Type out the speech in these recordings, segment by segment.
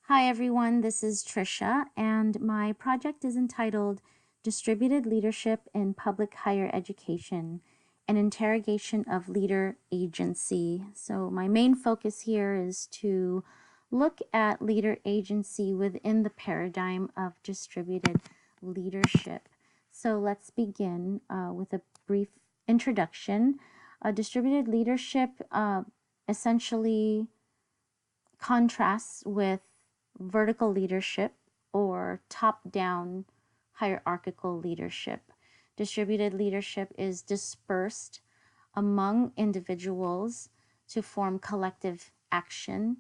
Hi everyone, this is Trisha, and my project is entitled Distributed Leadership in Public Higher Education, an interrogation of leader agency. So my main focus here is to look at leader agency within the paradigm of distributed leadership. So let's begin with a brief introduction. Distributed leadership essentially contrasts with vertical leadership or top-down hierarchical leadership. Distributed leadership is dispersed among individuals to form collective action.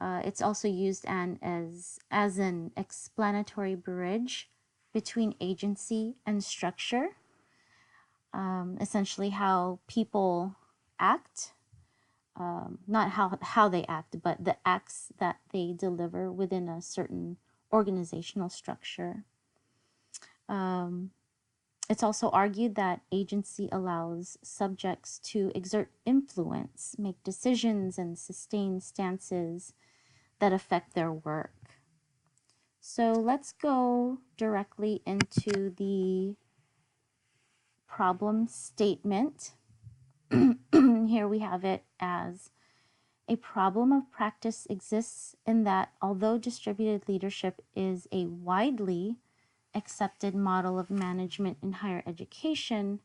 It's also used as an explanatory bridge between agency and structure, essentially how people act, not how they act, but the acts that they deliver within a certain organizational structure. It's also argued that agency allows subjects to exert influence, make decisions, and sustain stances that affect their work. So let's go directly into the problem statement. Here we have it as a problem of practice exists in that although distributed leadership is a widely accepted model of management in higher education,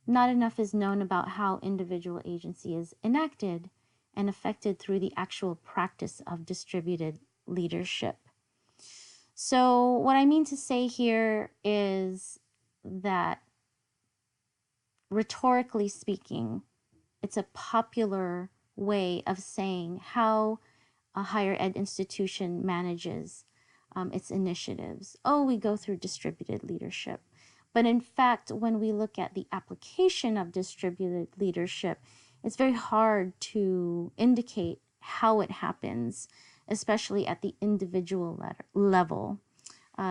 not enough is known about how individual agency is enacted and affected through the actual practice of distributed leadership. So what I mean to say here is that rhetorically speaking, it's a popular way of saying how a higher ed institution manages its initiatives. Oh, we go through distributed leadership. But in fact, when we look at the application of distributed leadership, it's very hard to indicate how it happens, especially at the individual level.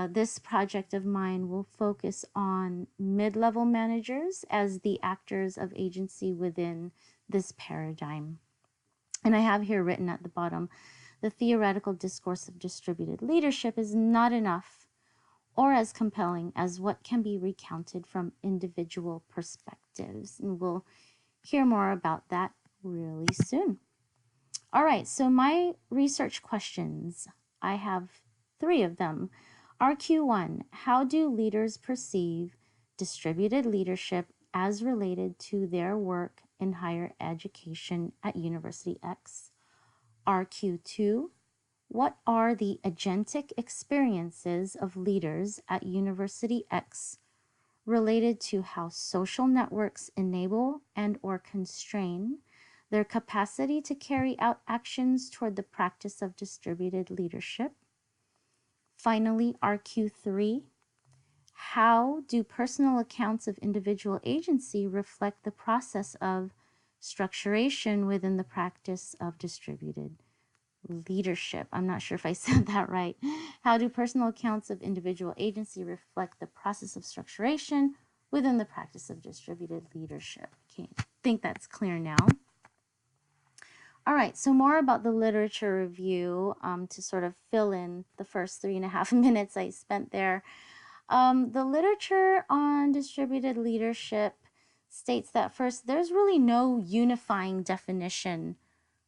This project of mine will focus on mid-level managers as the actors of agency within this paradigm. And I have here written at the bottom, the theoretical discourse of distributed leadership is not enough or as compelling as what can be recounted from individual perspectives. And we'll hear more about that really soon. All right, so my research questions, I have 3 of them. RQ1, how do leaders perceive distributed leadership as related to their work in higher education at University X? RQ2, what are the agentic experiences of leaders at University X related to how social networks enable and or constrain their capacity to carry out actions toward the practice of distributed leadership? Finally, RQ3, how do personal accounts of individual agency reflect the process of structuration within the practice of distributed leadership? I'm not sure if I said that right. How do personal accounts of individual agency reflect the process of structuration within the practice of distributed leadership? Okay, I think that's clear now. All right, so more about the literature review to sort of fill in the first 3.5 minutes I spent there. The literature on distributed leadership states that first, there's really no unifying definition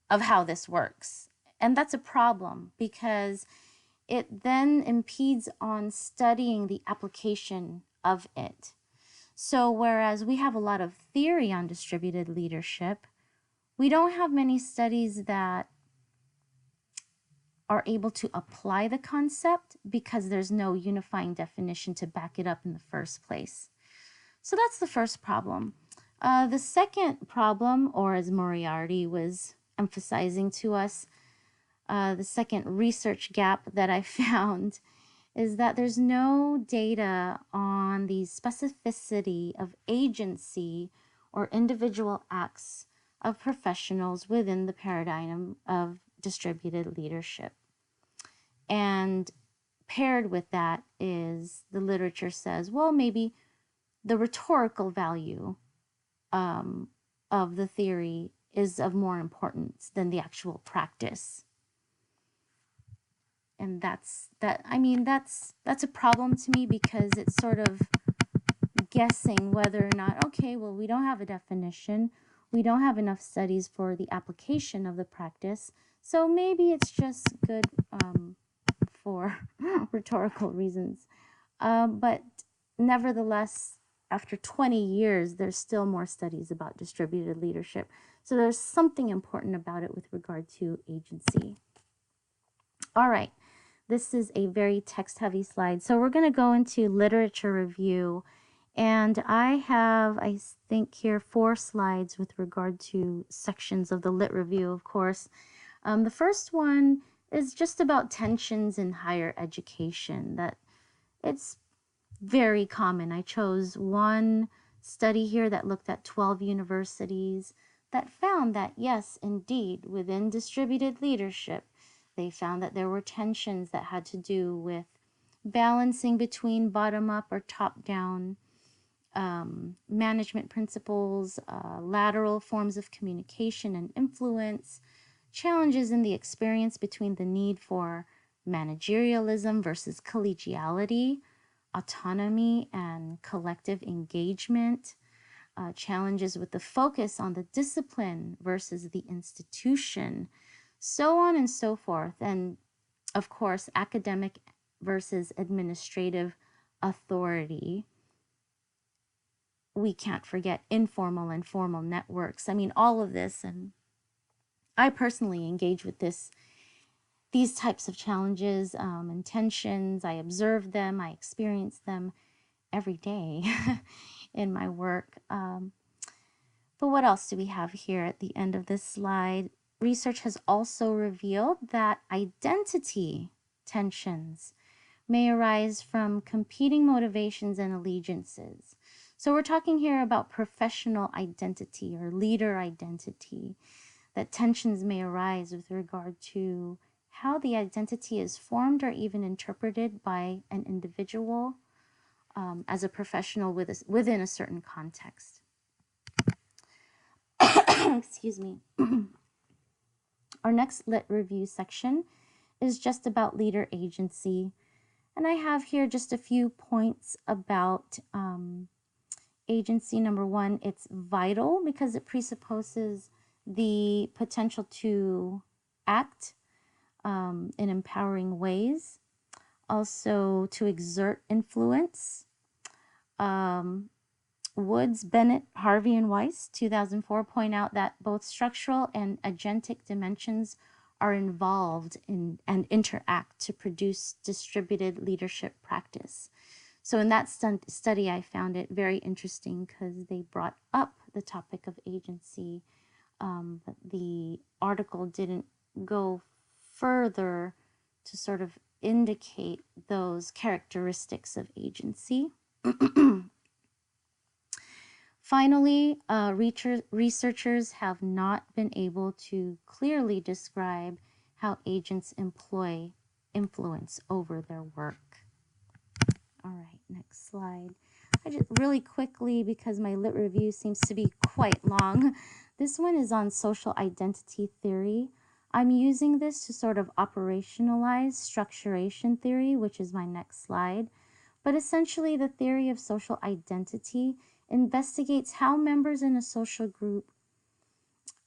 of how this works. And that's a problem because it then impedes on studying the application of it. So whereas we have a lot of theory on distributed leadership, we don't have many studies that are able to apply the concept because there's no unifying definition to back it up in the first place. So that's the first problem. The second problem, or as Moriarty was emphasizing to us, the second research gap that I found is that there's no data on the specificity of agency or individual acts of professionals within the paradigm of distributed leadership. And paired with that is the literature says, well, maybe the rhetorical value of the theory is of more importance than the actual practice. And that's a problem to me, because it's sort of guessing whether or not, okay, well, we don't have a definition, we don't have enough studies for the application of the practice, so maybe it's just good for rhetorical reasons. But nevertheless, after 20 years, there's still more studies about distributed leadership. So there's something important about it with regard to agency. All right, this is a very text-heavy slide. So we're going to go into literature review. And I have, I think here, 4 slides with regard to sections of the lit review, of course. The first one is just about tensions in higher education. That it's very common. I chose one study here that looked at 12 universities that found that, yes, indeed, within distributed leadership, they found that there were tensions that had to do with balancing between bottom-up or top-down management principles, lateral forms of communication and influence, challenges in the experience between the need for managerialism versus collegiality, autonomy and collective engagement, challenges with the focus on the discipline versus the institution, so on and so forth. And of course, academic versus administrative authority. We can't forget informal and formal networks. I mean, all of this, and I personally engage with these types of challenges and tensions. I observe them, I experience them every day in my work. But what else do we have here at the end of this slide? Research has also revealed that identity tensions may arise from competing motivations and allegiances. So we're talking here about professional identity or leader identity, that tensions may arise with regard to how the identity is formed or even interpreted by an individual as a professional within a certain context. Excuse me. Our next lit review section is just about leader agency. And I have here just a few points about agency. Number one, it's vital because it presupposes the potential to act in empowering ways, also to exert influence. Woods, Bennett, Harvey, and Weiss, 2004, point out that both structural and agentic dimensions are involved in and interact to produce distributed leadership practice. So in that study, I found it very interesting because they brought up the topic of agency, but the article didn't go further to sort of indicate those characteristics of agency. Finally, researchers have not been able to clearly describe how agents employ influence over their work. All right, next slide. I just really quickly, because my lit review seems to be quite long, this one is on social identity theory. I'm using this to sort of operationalize structuration theory, which is my next slide. But essentially, the theory of social identity investigates how members in a social group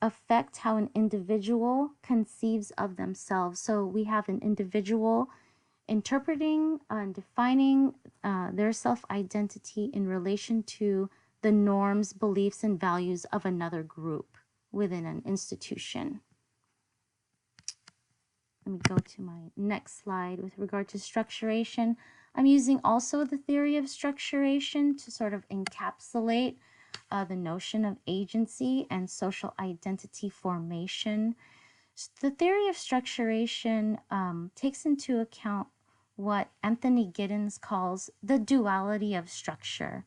affect how an individual conceives of themselves. So we have an individual interpreting and defining their self-identity in relation to the norms, beliefs, and values of another group within an institution. Let me go to my next slide with regard to structuration. I'm using also the theory of structuration to sort of encapsulate the notion of agency and social identity formation. The theory of structuration takes into account what Anthony Giddens calls the duality of structure.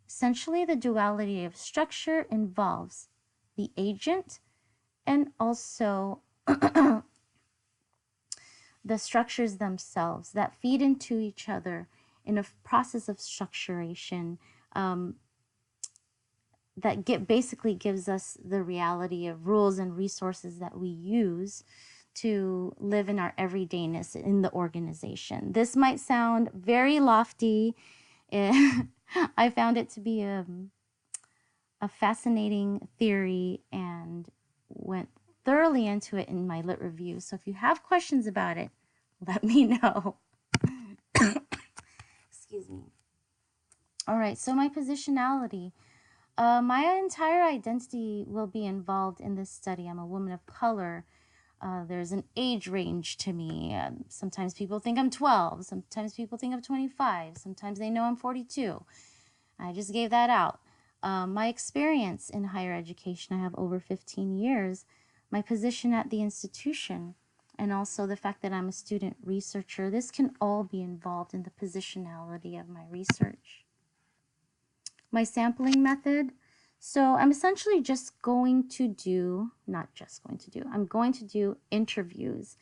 Essentially, the duality of structure involves the agent and also the structures themselves that feed into each other in a process of structuration that basically gives us the reality of rules and resources that we use to live in our everydayness in the organization. This might sound very lofty. I found it to be a fascinating theory and went thoroughly into it in my lit review. So if you have questions about it, let me know. Excuse me. All right, so my positionality. My entire identity will be involved in this study. I'm a woman of color. There's an age range to me. Sometimes people think I'm 12. Sometimes people think I'm 25. Sometimes they know I'm 42. I just gave that out. My experience in higher education, I have over 15 years. My position at the institution, and also the fact that I'm a student researcher, this can all be involved in the positionality of my research. My sampling method. So I'm essentially just going to do, not just going to do, I'm going to do interviews.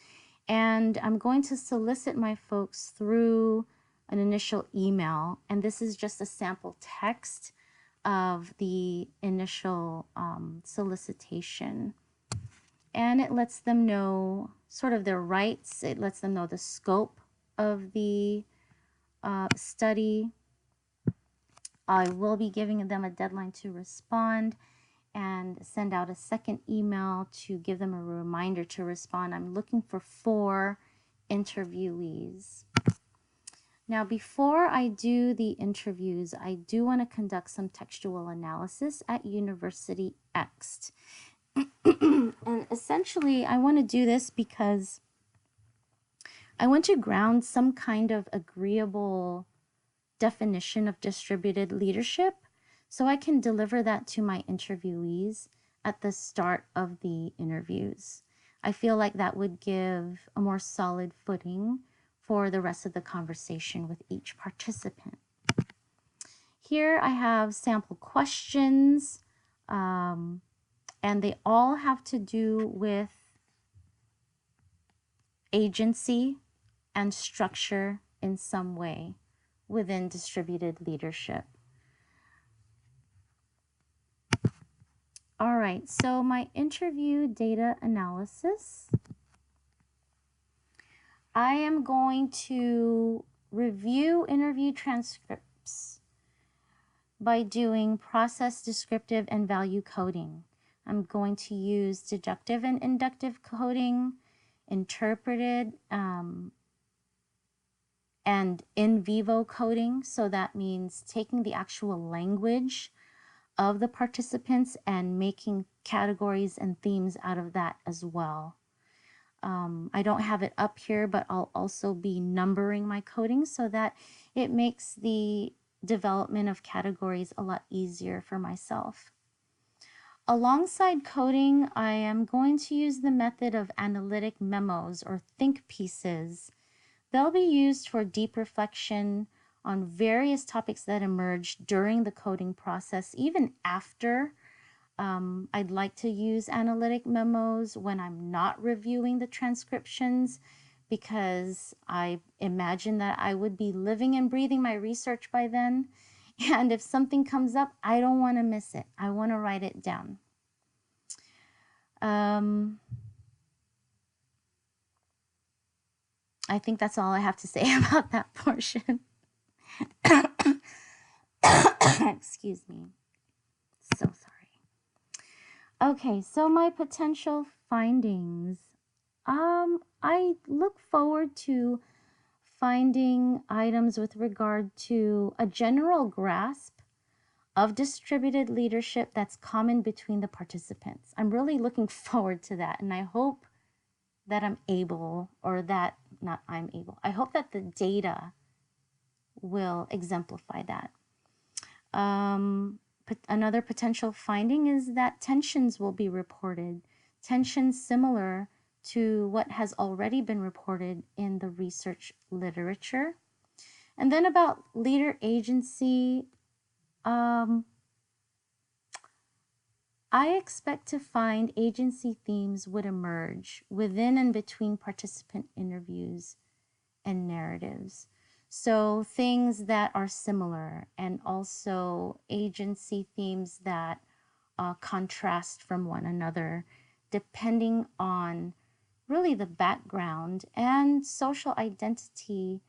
And I'm going to solicit my folks through an initial email. And this is just a sample text of the initial solicitation. And it lets them know sort of their rights. It lets them know the scope of the study. I will be giving them a deadline to respond and send out a second email to give them a reminder to respond. I'm looking for 4 interviewees. Now, before I do the interviews, I do want to conduct some textual analysis at University X. And essentially, I want to do this because I want to ground some kind of agreeable definition of distributed leadership so I can deliver that to my interviewees at the start of the interviews. I feel like that would give a more solid footing for the rest of the conversation with each participant. Here I have sample questions, and they all have to do with agency and structure in some way within distributed leadership. All right, so my interview data analysis. I am going to review interview transcripts by doing process, descriptive, and value coding. I'm going to use deductive and inductive coding, interpreted, and in vivo coding. So that means taking the actual language of the participants and making categories and themes out of that as well. I don't have it up here, but I'll also be numbering my coding so that it makes the development of categories a lot easier for myself. Alongside coding, I am going to use the method of analytic memos or think pieces. They'll be used for deep reflection on various topics that emerge during the coding process, even after. I'd like to use analytic memos when I'm not reviewing the transcriptions, because I imagine that I would be living and breathing my research by then. And if something comes up, I don't want to miss it. I want to write it down. I think that's all I have to say about that portion. Excuse me. So sorry. Okay, so my potential findings. I look forward to finding items with regard to a general grasp of distributed leadership that's common between the participants. I'm really looking forward to that, and I hope that I'm able, or that, not I'm able, I hope that the data will exemplify that. Another potential finding is that tensions will be reported, tensions similar to what has already been reported in the research literature. And then about leader agency, I expect to find agency themes would emerge within and between participant interviews and narratives. So things that are similar, and also agency themes that contrast from one another, depending on really the background and social identity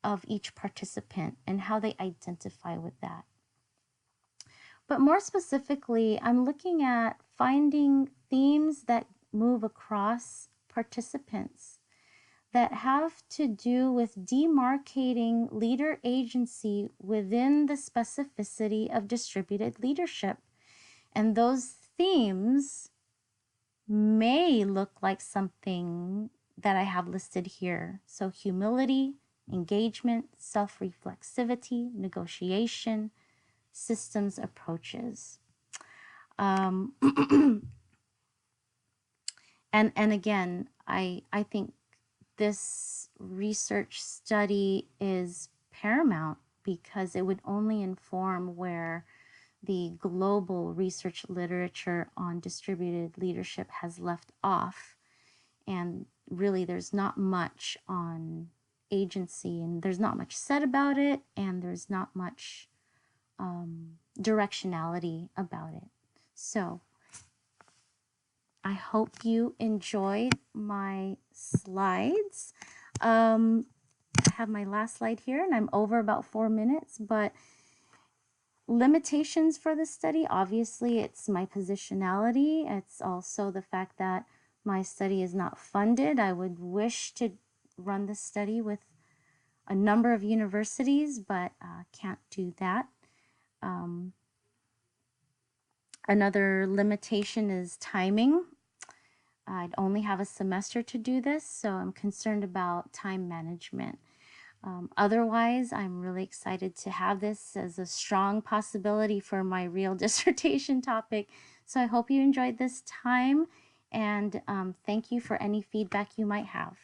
of each participant and how they identify with that. But more specifically, I'm looking at finding themes that move across participants that have to do with demarcating leader agency within the specificity of distributed leadership. And those themes may look like something that I have listed here. So humility, engagement, self-reflexivity, negotiation, systems approaches. Um, and again, I think this research study is paramount because it would only inform where the global research literature on distributed leadership has left off. And really, there's not much on agency, and there's not much said about it, and there's not much directionality about it. So I hope you enjoyed my slides. I have my last slide here, and I'm over about 4 minutes, but limitations for this study, obviously, it's my positionality. It's also the fact that my study is not funded. I would wish to run this study with a number of universities, but can't do that. Another limitation is timing. I'd only have a semester to do this, so I'm concerned about time management. Otherwise, I'm really excited to have this as a strong possibility for my real dissertation topic. So I hope you enjoyed this time, and thank you for any feedback you might have.